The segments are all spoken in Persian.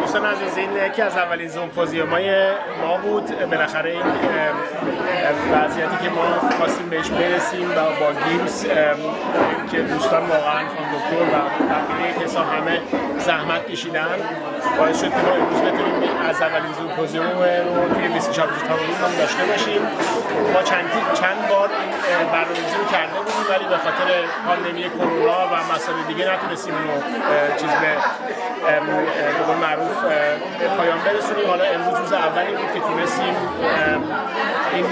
دوستان عزیز، این یکی از اولین سمپوزیوم‌های ما بود. بالاخره این وضعیتی که ما خواستیم بهش برسیم و با گیمز که دوستان واقعا دکتر و بقیه کسا همه زحمت کشیدن باعث شد که ما امروز بتونیم از اولین سمپوزیوم رو توی 24 تمام داشته باشیم. ما چند بار این برنامه‌ریزی رو کرده بودیم ولی به خاطر پاندمی کرونا و مسائل دیگه نتونستیم اینو چیز به قول معروف به پایان برسونیم. حالا امروز روز اولی بود که تونستیم این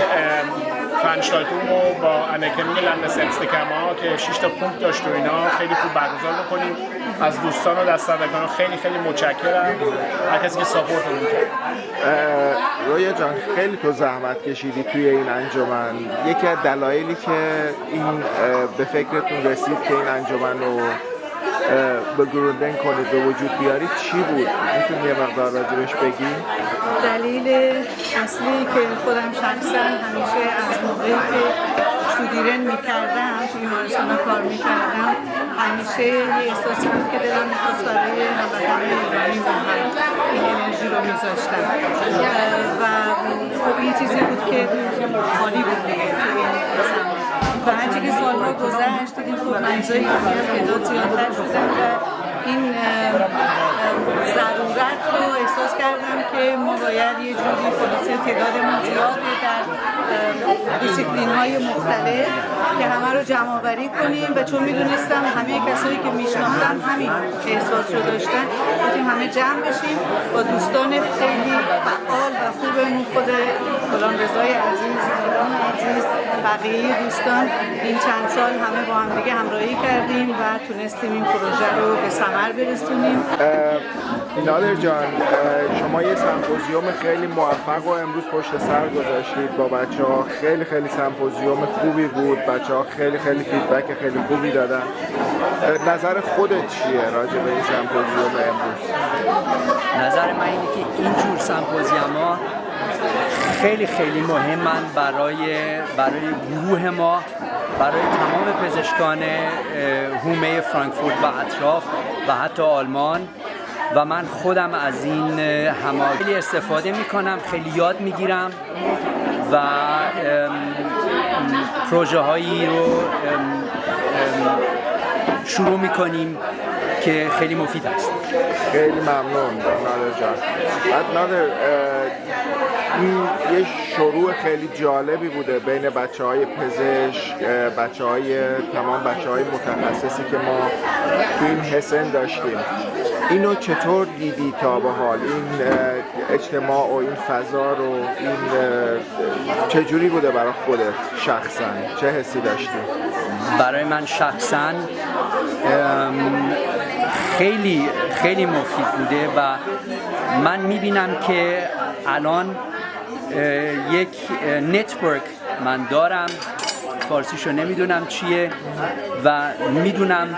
فانشتالتون رو با انکرینگ لندسنستکما که 6 تا پونکت داشت و اینا خیلی خوب برگزار بکنیم. از دوستان و دستاوردگان خیلی متشکرم، هر کسی که ساپورتمون کرد. رویا جان، خیلی تو زحمت کشیدی توی این انجمن. یکی از دلایلی که این به فکرتون رسید که این انجمن رو به گروندن کنید به وجود بیارید چی بود؟ میتونی یه مقدار راجبش بگی؟ دلیل اصلی که خودم شخصا همیشه از موقعی که شودیرن میکردم توی بیمارستان کار میکردم همیشه یه احساسی بود که دلم میخواست برای هموطنان ایرانی واقعا این انرژی رو میذاشتم و خب این چیزی بود که خالی بود دیگه توی این زمان. و هرچی که سالها گذشت دیدیم خب مریضایی که تعداد زیادتر شدن و این ضرورت رو احساس کردم که ما باید یه جوری خلاصه تعدادمون زیاده در دیسیپلین‌های مختلف که همه رو جمع‌آوری کنیم و چون میدونستم همه کسایی که میشناختم همین احساس رو داشتن گفتیم همه جمع بشیم با دوستان خیلی فعال و خوبمون، خود غلام رضای عزیز، ایران عزیز، بقیه دوستان این چند سال همه با هم دیگه همراهی کردیم و تونستیم این پروژه رو به ثمر برسونیم. نادر جان، شما یه سمپوزیوم خیلی موفق و امروز پشت سر گذاشتید با بچه‌ها. خیلی سمپوزیوم خوبی بود، بچه‌ها خیلی فیدبک خیلی خوبی دادن. نظر خودت چیه راجع به این سمپوزیوم امروز؟ نظر من اینه که اینجور سمپوزیوم‌ها خیلی مهمن برای گروه ما، برای تمام پزشکان حومه فرانکفورت و اطراف و حتی آلمان. و من خودم از این همه خیلی استفاده میکنم، خیلی یاد میگیرم و پروژه هایی رو شروع میکنیم که خیلی مفید است. خیلی ممنون نادر جان. بعد نادر، این یه شروع خیلی جالبی بوده بین بچه‌های پزشک، تمام بچه‌های متخصصی که ما تو این حسن داشتیم. اینو چطور دیدی تا به حال؟ این اجتماع و این فضا رو این چجوری بوده برای خودت شخصا؟ چه حسی داشتی؟ برای من شخصا خیلی مفید بوده و من میبینم که الان یک نتورک من دارم، فارسیشو نمیدونم چیه و میدونم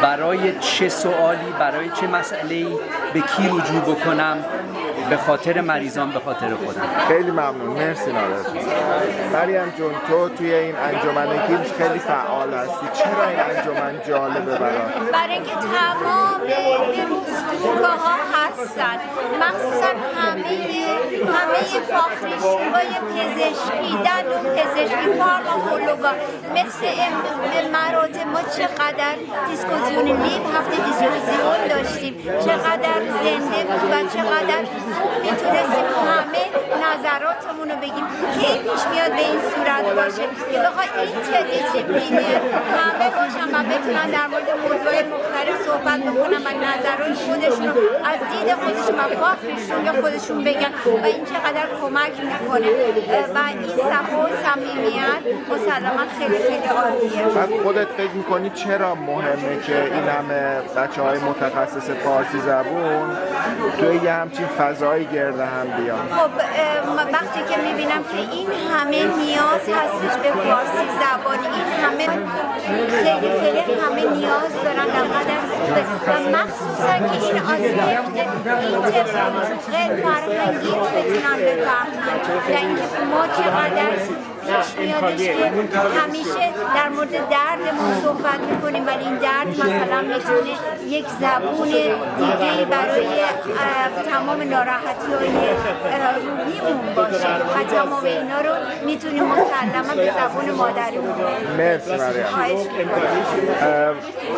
برای چه سوالی، برای چه مسئله‌ای به کی رجوع بکنم، به خاطر مریضان، به خاطر خودم. خیلی ممنون، مرسی نادر. مریم جون، تو توی این انجمن گیمز خیلی فعال هستی. چرا این انجمن جالبه برات؟ برای اینکه تمام دروس‌ها هستن، مخصوصا همه فاخریشگاهای پزشکی، دندون پزشکی، فارماکولوژا، مثل مراتب ما چقدر دیسکوزیون نیم هفته دیسکوزیون داشتیم، چقدر زنده بود و چقدر میتونستیم همه نظراتمون رو بگیم که این پیش میاد به این صورت باشه که بخواه این دیسیپلینه همه باشن و بتونن در مورد موضوع مختلف صحبت بکنن و نظرات خودشون رو از دید خودشون و فاخرشون به خودشون بگن و این چقدر کمک میکنه و این صفا و صمیمیت مسلما خیلی عالیه. بعد خودت فکر میکنی چرا مهمه که این همه بچه‌های متخصص فارسی زبون توی یه همچین فضایی گرد هم بیان؟ خب وقتی که میبینم که این همه نیاز هستش به فارسی زبان، این همه خیلی همه نیاز دارن انقدر خوبه و مخصوصا که این آسپکت این طبق فرهنگی رو بتونن بفهمن، یعنی ما چقدر پیش میادش که همیشه در مورد دردمون صحبت میکنیم، ولی این درد مثلا میتونه یک زبون دیگه‌ای برای تمام ناراحتی‌های روحیمون باشه و تمام اینا رو میتونیم مسلما به زبون مادریمون. مرسی مریم.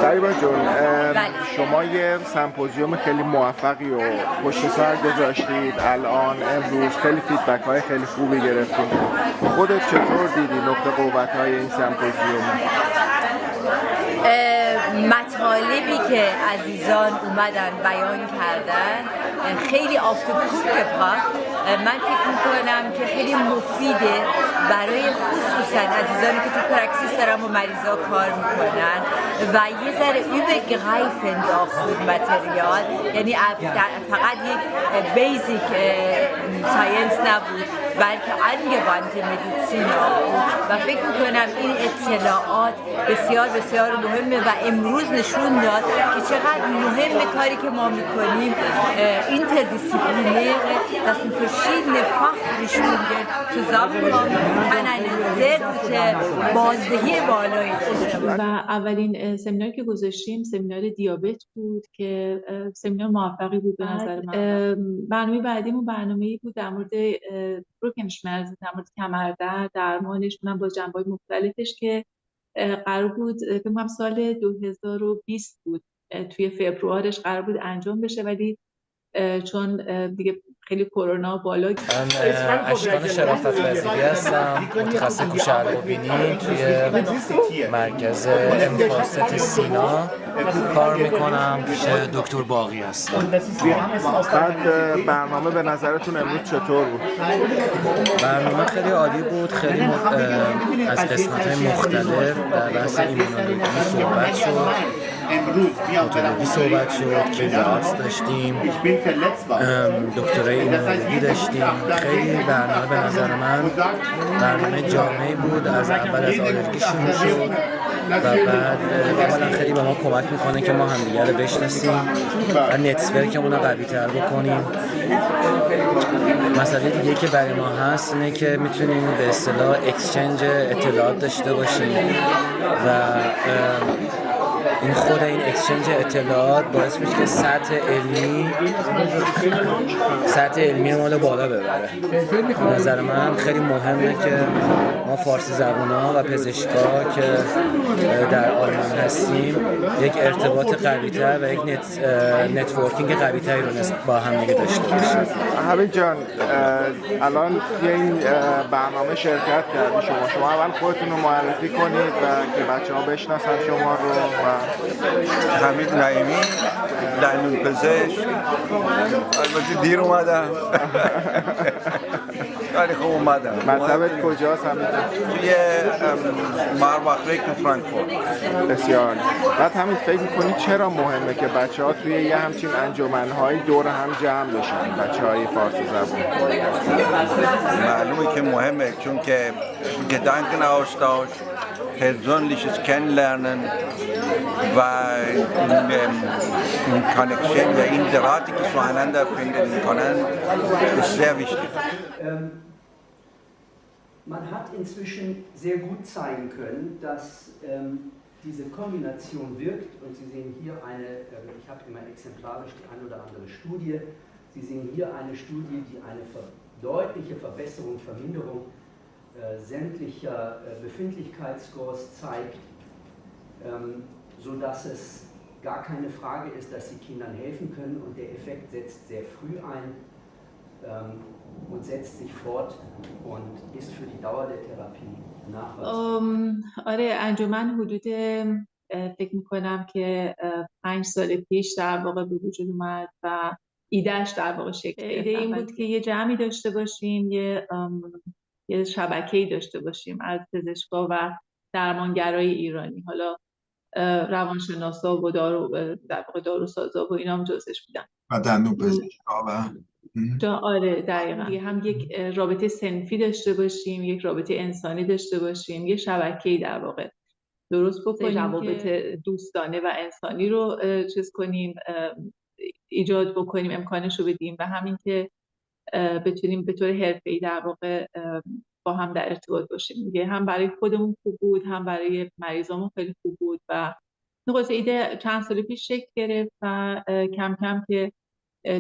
فریبا جون، شما یه سمپوزیوم خیلی موفقی و پشت سر گذاشتید، الان امروز خیلی فیدبک های خیلی خوبی گرفتید. خودت چطور دیدی نقطه قوت های این سمپوزیوم؟ مطالبی که عزیزان اومدن بیان کردن خیلی آفتوپوک من فکر میکنم که خیلی مفیده برای خصوصا عزیزانی که تو پرکسیس دارن با مریضا کار میکنن و یه ذره übergreifend auch für Material، یعنی فقط یک بیزیک ساینس نبود بلکه angewandte مدیسین بود و فکر میکنم این اطلاعات بسیار بسیار مهمه و امروز نشون داد که چقدر مهمه کاری که ما میکنیم interdiszipliniere, dass in verschiedene Fachrichtungen zusammenkommen, kann eine sehr gute بازدهی بالایی داشته باشه. و اولین سمیناری که گذاشتیم سمینار دیابت بود که سمینار موفقی بود به نظر من. برنامه بعدیمون برنامه‌ای بود در مورد روکنشمرز، در مورد کمردرد، درمانش، اونم با جنبه‌های مختلفش که قرار بود فکر کنم سال 2020 بود، توی فبروارش قرار بود انجام بشه، ولی چون دیگه خیلی کرونا بالا. من اشکان شرافت وزیری هستم، متخصص گوشه‌الگوبینی توی مرکز امفاست سینا کار میکنم، پیش دکتر باقی هستم. بعد برنامه به نظرتون امروز چطور بود؟ برنامه خیلی عالی بود، خیلی از قسمت‌های مختلف در بحث ایمونولوژی صحبت شد، پاتولوژی صحبت شد، کلیدارس داشتیم، دکترای ایمونولوژی داشتیم. خیلی برنامه به نظر من برنامه جامعی بود، از اول از آلرژی شروع شد و بعد اولا خیلی به ما کمک میکنه که ما همدیگه رو بشناسیم و نتورکمون رو قوی تر بکنیم. مسئله دیگه که برای ما هست اینه که میتونیم به اصطلاح اکسچنج اطلاعات داشته باشیم و این خود این اکسچنج اطلاعات باعث میشه که سطح علمی ما رو بالا ببره. به نظر من خیلی مهمه که ما فارسی زبونا و پزشکا که در آلمان هستیم یک ارتباط قوی‌تر و یک نتورکینگ قوی‌تری رو با هم دیگه داشته باشیم. حبیب جان، الان توی این برنامه شرکت کردید، شما اول خودتون رو معرفی کنید و که بچه‌ها بشناسن شما رو. حمید نعیمی، دندون پزشک. البته دیر اومدم خیلی خوب اومدم. مطبت کجاست حمید؟ توی ماروخریک تو فرانکفورت. بسیار. بعد حمید فکر می‌کنی چرا مهمه که بچه‌ها توی یه همچین انجمن‌های دور هم جمع بشن، بچه‌های فارسی زبان؟ معلومه که مهمه، چون که Gedankenaustausch, persönliches Kennenlernen و این کانکشن و این دراتی که zueinander finden können ist sehr wichtig. Man hat inzwischen sehr gut zeigen können, dass diese Kombination wirkt, und Sie sehen hier ich habe immer exemplarisch die eine oder andere Studie, Sie sehen hier eine Studie, die eine deutliche Verbesserung, Verminderung sämtlicher Befindlichkeitsscores zeigt, sodass es gar keine Frage ist, dass sie Kindern helfen können, und der Effekt setzt sehr früh ein und setzt sich fort und ist für die Dauer der Therapie nachweisbar. آره، انجمن حدود فکر میکنم که 5 سال پیش در واقع به وجود اومد و ایدهش در واقع شکل گرفت. ایده این بود که یه جمعی داشته باشیم، یه شبکه‌ای داشته باشیم از پزشکا و درمانگرای ایرانی، حالا روانشناسا و در واقع داروسازا و اینا هم جزش بودن و دندون پزشکا و آره دقیقاً. هم یک رابطه صنفی داشته باشیم، یک رابطه انسانی داشته باشیم، یه شبکه‌ای در واقع درست بکنیم، روابط دوستانه و انسانی رو چیز کنیم، ایجاد بکنیم، امکانش رو بدیم و همین که بتونیم به طور حرفه‌ای در واقع با هم در ارتباط باشیم دیگه. هم برای خودمون خوب بود، هم برای مریضامون خیلی خوب بود و نقطه ایده چند سال پیش شکل گرفت و کم کم که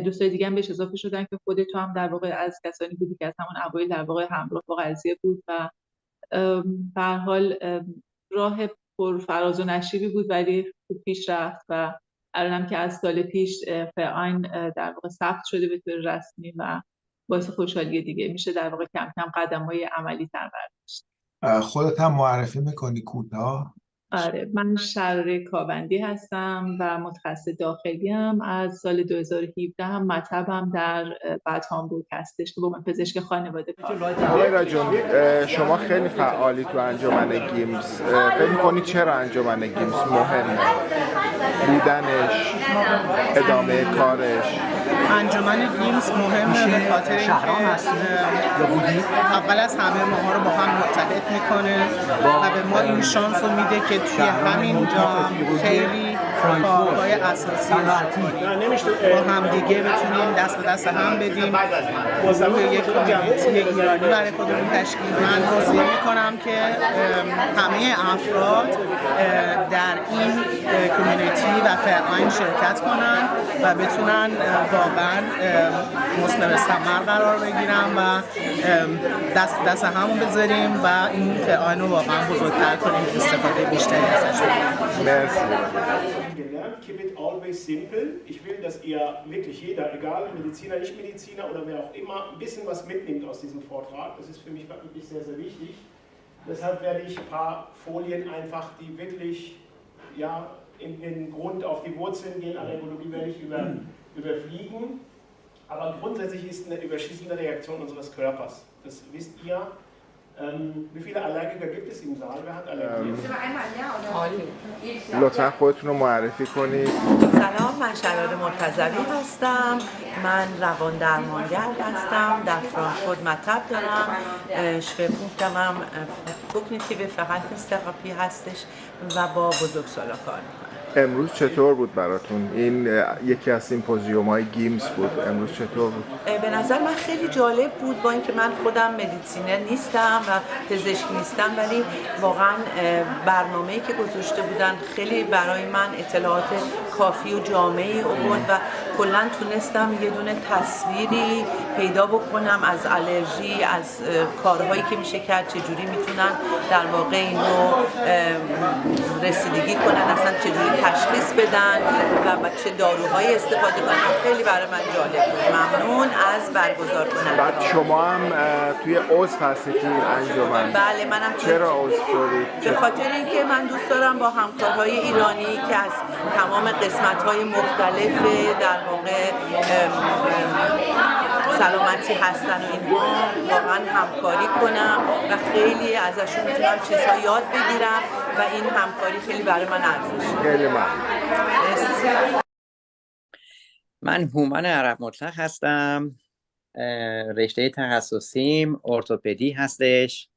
دوستای دیگه هم بهش اضافه شدن که خودت تو هم در واقع از کسانی بودی که از همون اوایل در واقع همراه با قضیه بود و به هر حال راه پر فراز و نشیبی بود ولی خوب پیش رفت و الانم که از سال پیش فعاین در واقع ثبت شده به طور رسمی و باعث خوشحالی دیگه میشه در واقع کم کم قدم‌های عملی تر برداشت. خودت هم معرفی میکنی کوتاه؟ آره، من شراره کاوندی هستم و متخصص داخلی ام. از سال 2017 هم مطبم در بد هامبورگ هستش که با من پزشک خانواده کار می‌کنم. آقای جون، شما خیلی فعالی تو انجمن گیمز. فکر می‌کنی چرا انجمن گیمز مهمه؟ بودنش، ادامه کارش. انجمن گیمز مهمه به خاطر اینکه اول از همه ماها رو با هم متحد میکنه و به ما این شانس رو میده که توی همین جا خیلی کارهای اساسی با هم دیگه بتونیم دست به دست هم بدیم روی یک کامیونیتی ایرانی برای خودمون تشکیل. من توصیه میکنم که همه افراد در این کامیونیتی و فعاین شرکت کنن و بتونن واقعا مثمر ثمر قرار بگیرن و دست همون بذاریم و این فعاین رو واقعا بزرگتر کنیم، استفاده بیشتری ازش بکنیم. Keep it always simple. Ich will, dass ihr wirklich jeder, egal Mediziner, Nicht-Mediziner oder wer auch immer, ein bisschen was mitnimmt aus diesem Vortrag. Das ist für mich wirklich sehr, sehr wichtig. Deshalb werde ich ein paar Folien einfach, die wirklich ja, in den Grund, auf die Wurzeln gehen, Allergologie werde ich überfliegen. Aber grundsätzlich ist eine überschießende Reaktion unseres Körpers. Das wisst ihr. Wie viele Allergiker gibt es im Saal? Wer hat Allergien? لطفا خودتون رو معرفی کنید. سلام، من شراره مرتضوی هستم. من روان درمانگر هستم. در فرانکفورت مطب دارم. شwerpunktم هم کوگنیتیو فرهنگس تراپی هستش و با بزرگسالا کار میکنم. امروز چطور بود براتون؟ این یکی از سیمپوزیوم‌های گیمز بود. امروز چطور بود؟ به نظر من خیلی جالب بود، با اینکه من خودم مدیسینر نیستم و پزشک نیستم، ولی واقعا برنامه‌ای که گذاشته بودن خیلی برای من اطلاعات کافی و جامعی آورد و کلا تونستم یه دونه تصویری پیدا بکنم از آلرژی، از کارهایی که میشه کرد، چجوری میتونن در واقع اینو رسیدگی کنن، اصلا چجوری تشخیص بدن و چه داروهایی استفاده کنن. خیلی برای من جالب بود. ممنون از برگزار کننده. بعد شما هم توی عضو هستید توی انجمن؟ بله، منم. چرا عضو شدید؟ به خاطر اینکه من دوست دارم با همکارهای ایرانی که از تمام قسمت‌های مختلف در واقع سلامتی هستن و اینها واقعا همکاری کنم و خیلی ازشون میتونم چیزها یاد بگیرم و این همکاری خیلی برای من ارزش. خیلی ممنون. من هومن عرب مطلق هستم. رشته تخصصیم ارتوپدی هستش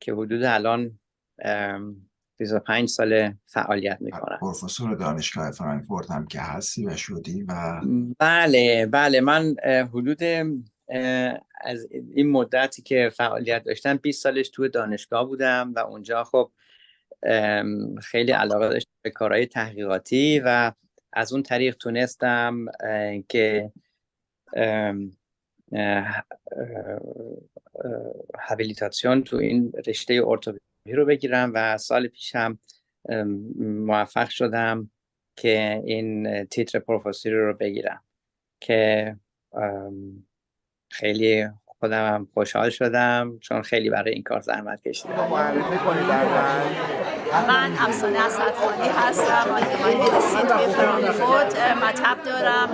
که حدود الان 25 سال فعالیت میکنم. پروفسور دانشگاه فرانکفورت هم که هستی و شدی و بله من حدود از این مدتی که فعالیت داشتم 20 سالش توی دانشگاه بودم و اونجا خب خیلی علاقه داشتم به کارهای تحقیقاتی و از اون طریق تونستم که هابیلیتاسیون تو این رشته ارتوپدی رو بگیرم و سال پیش هم موفق شدم که این تیتر پروفسوری رو بگیرم که خیلی خودم هم خوشحال شدم چون خیلی برای این کار زحمت کشیدم. معرفی کنید. من افسانه اسدخانی هستم. من مدرسین توی فرانکفورت مطب دارم.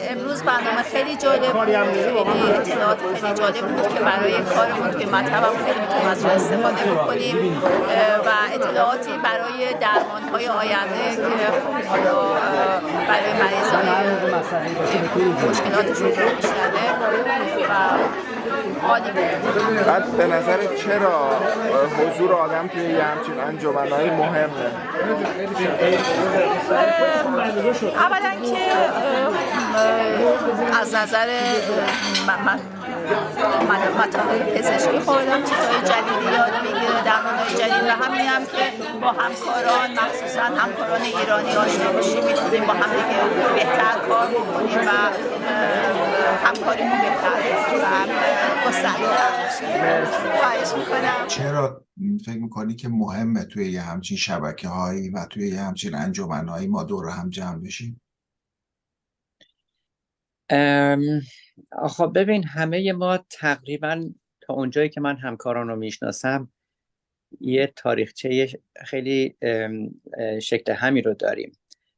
امروز برنامه خیلی جالب بود، خیلی اطلاعات خیلی جالب بود که برای کارمون توی مطبم خیلی میتونیم از استفاده بکنیم و اطلاعاتی برای درمان‌های آینده که حالا برای مریضان مشکلاتشون بیشتره و عالی بود. بعد به نظر چرا حضور آدم توی یه همچین انجمن‌های مهمه؟ اولا که از نظر مطالب پزشکی خوردم چیزهای جدیدی یاد میگیره، درمانهای جدید و همین هم که با همکاران مخصوصا همکاران ایرانی آشنا بشیم، میتونیم با هم دیگه بهتر کار بکنیم و همکاریمون بهتر و گسترده‌تر بشه. خواهش میکنم. چرا فکر میکنی که مهمه توی یه همچین شبکه هایی و توی یه همچین انجمن هایی ما دور هم جمع بشیم؟ خب ببین، همه ما تقریبا تا اونجایی که من همکاران رو میشناسم یه تاریخچه خیلی شکل همی رو داریم.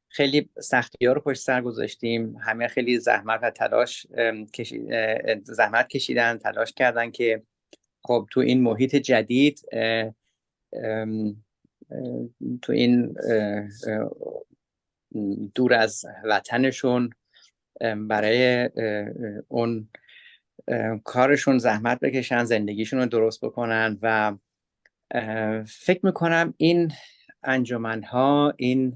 خیلی سختی‌ها رو پشت سر گذاشتیم، همه خیلی زحمت و تلاش زحمت کشیدن، تلاش کردن که خب تو این محیط جدید، تو این دور از وطنشون برای اون کارشون زحمت بکشن، زندگیشون رو درست بکنن و فکر میکنم این انجمن‌ها، این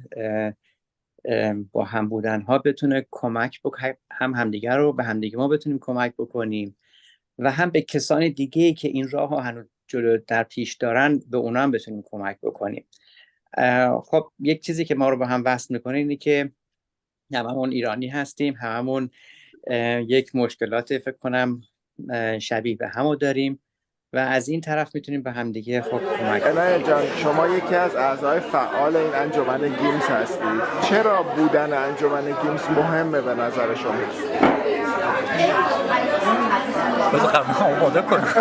با هم بودن‌ها بتونه کمک بکنه، هم همدیگر رو به همدیگه ما بتونیم کمک بکنیم و هم به کسان دیگه که این راه ها هنوز جلو در پیش دارن به اونا هم بتونیم کمک بکنیم. خب یک چیزی که ما رو با هم وصل میکنه اینه که هممون ایرانی هستیم، هممون یک مشکلات فکر کنم شبیه به همو داریم و از این طرف میتونیم به هم دیگه خب کمک کنیم. عنایت جان، شما یکی از اعضای فعال این انجمن گیمز هستید. چرا بودن انجمن گیمز مهمه به نظر شما؟ بذار قبل آماده کنم.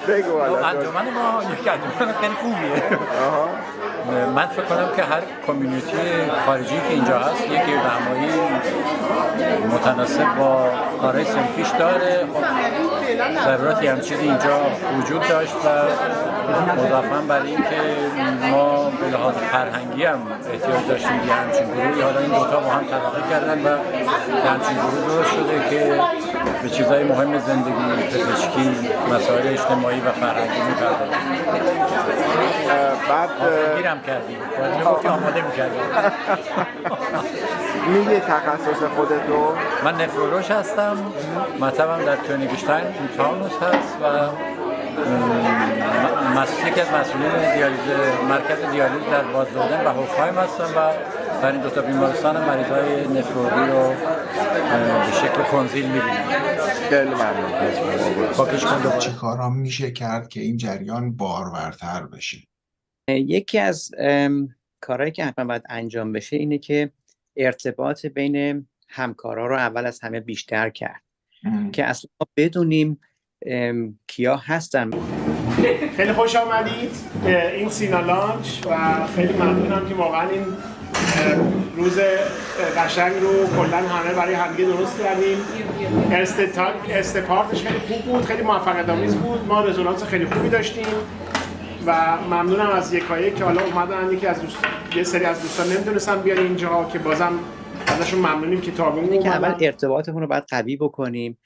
بگو. انجمن ما یک انجمن خیلی خوبیه. من فکر کنم که هر کامیونیتی خارجی که اینجا هست یک راهنمایی متناسب با کارهای صنفیش داره. ضرورتی هم چیزی اینجا وجود داشت و مضافاً برای اینکه ما به لحاظ فرهنگی هم احتیاج داشتیم یه همچین گروهی. حالا این دوتا با هم تلاقی کردن و یه همچین گروه درست شده که به چیزهای مهم زندگی، پزشکی، مسائل اجتماعی و فرهنگی می‌پردازه. بعد گیرم کردیم. میگفتی آماده می‌کردیم. میگه تخصص خودتو؟ من نفرولوژ هستم. مطبعم در تونیگشتاین تاونوس هست و یکی از مسئولین مرکز دیالیز در بازدودن و هوفهایم هستم و در این دوتا بیمارستان مریضای نفرولوژی رو به شکل کنزیل می‌بینیم. خیلی ممنون. چه کارا میشه کرد که این جریان بارورتر بشه؟ یکی از کارهایی که حتما باید انجام بشه اینه که ارتباط بین همکارا رو اول از همه بیشتر کرد که اصلا بدونیم کیا هستن. خیلی خوش آمدید به این سینا لانچ و خیلی ممنونم که واقعا این روز قشنگ رو کلا همه برای همدیگه درست کردیم. استپارتش خیلی خوب بود، خیلی موفقیت آمیز بود، ما رزونانس خیلی خوبی داشتیم و ممنونم از یکایک که حالا اومدن. یه سری از دوستان نمیدونستن بیان اینجا که بازم ازشون ممنونیم که تابون اومدن. اول ارتباطمون رو باید قوی بکنیم،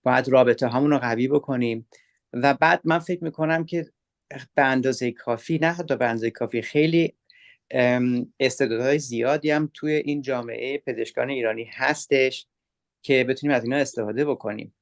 باید رابطه هامون رو قوی بکنیم و بعد من فکر میکنم که به اندازه کافی، نه حتی به اندازه کافی، خیلی استعدادهای زیادی هم توی این جامعه پزشکان ایرانی هستش که بتونیم از اینا استفاده بکنیم.